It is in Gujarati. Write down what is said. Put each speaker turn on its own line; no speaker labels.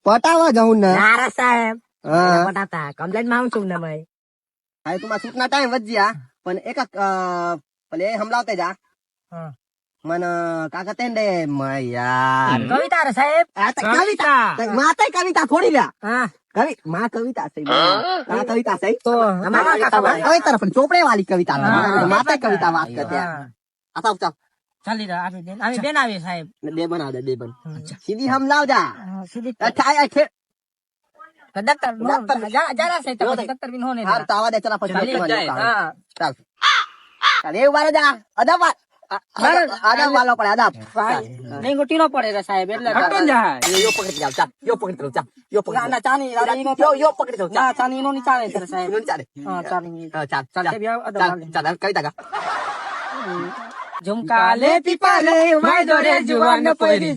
પટાવા જાઉં ને
નારા સાહેબ
હા
પટાતા કમ્પ્લેટ માં આવું છું ને ભાઈ
હવે તું માં છૂટના ટાઈમ વધ્યા પણ એક ભલે હમલાવતે જા
હા.
મન કાકા તેંડે યાર
કવિતા રે સાહેબ
આ તો કવિતા માતા કવિતા થોડી લ્યા
હા
માં કવિતા છે આ કવિતા છે
તો અમારા કાકા ભાઈ
કવિતા પણ ચોપડે વાળી કવિતા
હા.
માતા કવિતા વાત કરતે
હા.
આ ચાલ ચાલ
ચાલી રહ્યા આવી બેન આવી સાહેબ
બે બનાવ દે બે બન સીધી હમલાવ જા
સીધી
અચ્છા અચ્છા
ડોક્ટર જરા છે તો ડોક્ટર બિન હોને
હાર તો આવા દે ચલા
ચાલી
પછી
જાય હા
ચાલ ચાલ એવું વારે જા અદબ અદબ વાલો પડે અદબ
નહીં ગોટી નો પડે રે સાહેબ એટલે
હટન જા યો પકડી જાવ ચાલ યો પકડી જાવ ચાલ યો પકડી
ના ચાની
યો પકડી જાવ
ના ચાની નો ની ચાલે રે સાહેબ
ચાલ ચાલ
હા ચાની
ચાલ ચાલ ચાલ કવિતા કા
ઝુમકા લે પીપા રે વાયદો રે જુવાન પરી